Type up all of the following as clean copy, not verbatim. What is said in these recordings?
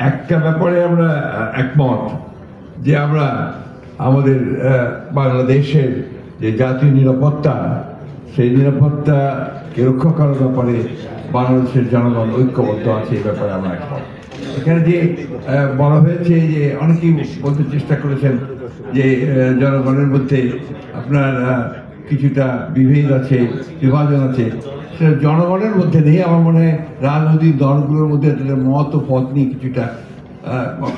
একটা ব্যাপারে আমরা একমত যে আমরা আমাদের বাংলাদেশের যে জাতীয় নিরাপত্তা, সেই নিরাপত্তাকে রক্ষা করার ব্যাপারে বাংলাদেশের জনগণ ঐক্যবদ্ধ আছে, এই ব্যাপারে আমরা একমত। এখানে যে বলা হয়েছে যে অনেকেই বলতে চেষ্টা করেছেন যে জনগণের মধ্যে আপনার কিছুটা বিভেদ আছে, বিভাজন আছে, সেটা জনগণের মধ্যে নেই। আমার মনে হয় রাজনৈতিক দলগুলোর মধ্যে তাদের মত ও পথ নিয়ে কিছুটা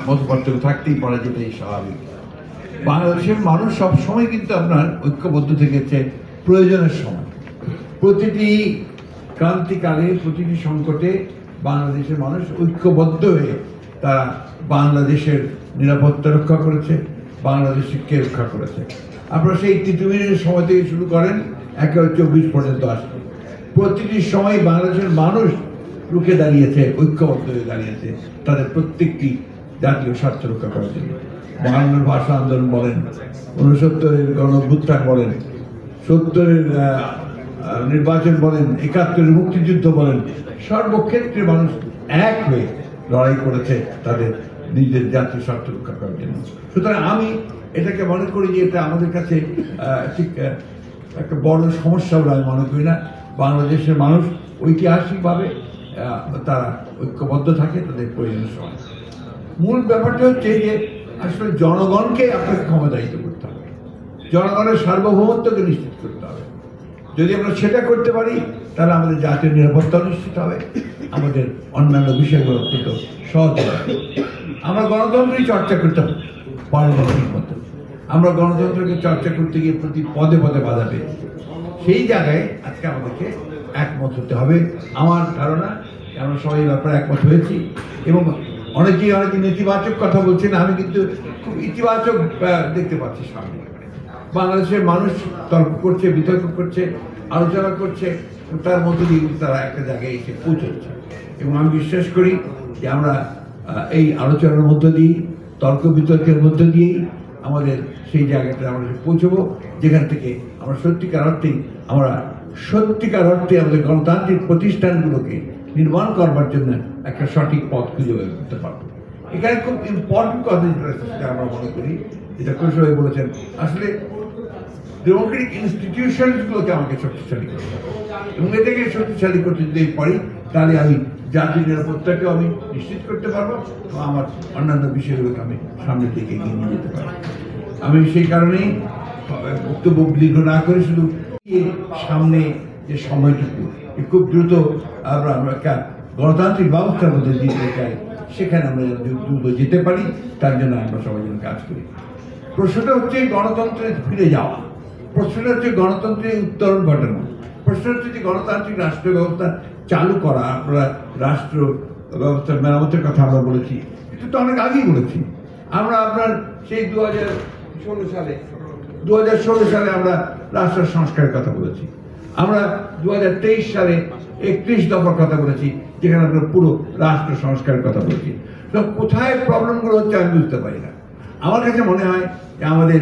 মত পার্থক্য থাকতেই পারে, যেটাই স্বাভাবিক। বাংলাদেশের মানুষ সবসময় কিন্তু আপনার ঐক্যবদ্ধ থেকেছে প্রয়োজনের সময়। প্রতিটি ক্রান্তিকালে, প্রতিটি সংকটে বাংলাদেশের মানুষ ঐক্যবদ্ধ হয়ে তারা বাংলাদেশের নিরাপত্তা রক্ষা করেছে, বাংলাদেশকে রক্ষা করেছে। আপনারা সেই তিতুমিরের সময় থেকে শুরু করেন 1924 পর্যন্ত আসেন, প্রতিটি সময় বাংলাদেশের মানুষ রুখে দাঁড়িয়েছে, ঐক্যবদ্ধ হয়ে দাঁড়িয়েছে তাদের প্রত্যেকটি জাতীয় স্বার্থ রক্ষা করার জন্য। 52 ভাষা আন্দোলন বলেন, 69 গণঅভ্যুত্থান বলেন, 70 নির্বাচন বলেন, 71 মুক্তিযুদ্ধ বলেন, সর্বক্ষেত্রে মানুষ এক হয়ে লড়াই করেছে তাদের নিজের জাতীয় স্বার্থ রক্ষা করার জন্য। সুতরাং আমি এটাকে মনে করি যে এটা আমাদের কাছে ঠিক একটা বড় সমস্যা বলে আমি মনে করি না। বাংলাদেশের মানুষ ঐতিহাসিকভাবে তারা ঐক্যবদ্ধ থাকে তাদের প্রয়োজনের সময়। মূল ব্যাপারটা হচ্ছে যে আসলে জনগণকে আপনাকে ক্ষমতায়িত করতে হবে, জনগণের সার্বভৌমত্বকে নিশ্চিত করতে হবে। যদি আমরা সেটা করতে পারি তাহলে আমাদের জাতীয় নিরাপত্তা নিশ্চিত হবে, আমাদের অন্যান্য বিষয়গুলো অত্যন্ত সহজ হবে। আমরা গণতন্ত্রই চর্চা করতে পারি না ঠিক মতো। আমরা গণতন্ত্রকে চর্চা করতে গিয়ে প্রতি পদে পদে বাধা পেয়েছি। সেই জায়গায় আজকে আমাদেরকে একমত হতে হবে। আমার ধারণা আমরা সবাই ব্যাপারে একমত হয়েছি এবং অনেকেই নেতিবাচক কথা বলছেন, আমি কিন্তু খুব ইতিবাচক দেখতে পাচ্ছি সামনে। বাংলাদেশের মানুষ তর্ক করছে, বিতর্ক করছে, আলোচনা করছে, তার মধ্য দিয়ে তারা একটা জায়গায় এসে পৌঁছচ্ছে। এবং আমি বিশ্বাস করি যে আমরা এই আলোচনার মধ্য দিয়ে, তর্ক বিতর্কের মধ্য দিয়েই আমাদের সেই জায়গাটা আমরা পৌঁছবো, যেখান থেকে আমরা সত্যিকার অর্থে আমাদের গণতান্ত্রিক প্রতিষ্ঠানগুলোকে নির্মাণ করবার জন্য একটা সঠিক পথ খুঁজে বের করতে পারবো। এখানে খুব ইম্পর্টেন্ট কথা যেটা আমরা মনে করি, যেটা কৌশল বলেছেন, আসলে ডেমোক্রেটিক ইনস্টিটিউশনগুলোকে আমাকে শক্তিশালী করতে হবে এবং এটাকে শক্তিশালী করতে যদি পারি তাহলে আমি জাতীয় নিরাপত্তাকেও আমি নিশ্চিত করতে পারবো এবং আমার অন্যান্য বিষয়গুলোকে আমি সামনের দিকে এগিয়ে নিয়ে যেতে পারবো। আমি সেই কারণেই বক্তব্য দীর্ঘ না করে শুধু সামনে যে সময়টুকু খুব দ্রুত আমরা একটা গণতান্ত্রিক ব্যবস্থার মধ্যে দিতে চাই, সেখানে আমরা দ্রুত যেতে পারি, তার জন্য আমরা সবাই যেন কাজ করি। প্রশ্নটা হচ্ছে গণতন্ত্রে ফিরে যাওয়া, প্রশ্নটা হচ্ছে গণতন্ত্রের উত্তরণ ঘটানো, প্রশ্ন হচ্ছে যে গণতান্ত্রিক রাষ্ট্র ব্যবস্থা চালু করা। আমরা রাষ্ট্র ব্যবস্থার মেরামতের কথা আমরা বলেছি, এটা তো অনেক আগেই বলেছি। আমরা আপনার সেই 2016 সালে আমরা রাষ্ট্র সংস্কারের কথা বলেছি। আমরা 2023 সালে 31 দফার কথা বলেছি, যেখানে আমরা পুরো রাষ্ট্র সংস্কারের কথা বলেছি। তো কোথায় প্রবলেমগুলো হচ্ছে আমি বুঝতে পারি না। আমার কাছে মনে হয় যে আমাদের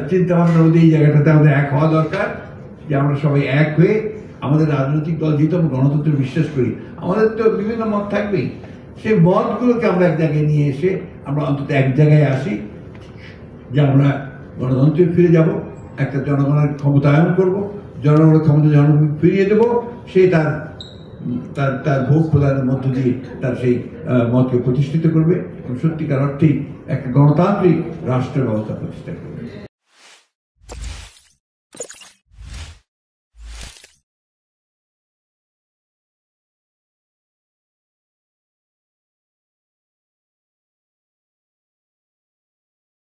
চিন্তা ভাবনার মধ্যে এই জায়গাটাতে আমাদের এক হওয়া দরকার, যে আমরা সবাই এক হয়ে আমাদের রাজনৈতিক দল যেহেতু আমরা গণতন্ত্রে বিশ্বাস করি, আমাদের তো বিভিন্ন মত থাকবেই, সেই মতগুলোকে আমরা এক জায়গায় নিয়ে এসে আমরা অন্তত এক জায়গায় আসি যে আমরা গণতন্ত্রে ফিরে যাব, একটা জনগণের ক্ষমতায়ন করব, জনগণের ক্ষমতা জনগণ ফিরিয়ে দেবো, সে তার ভোট প্রদানের মধ্য দিয়ে তার সেই মতকে প্রতিষ্ঠিত করবে এবং সত্যিকার অর্থেই একটা গণতান্ত্রিক রাষ্ট্র ব্যবস্থা প্রতিষ্ঠা করবে।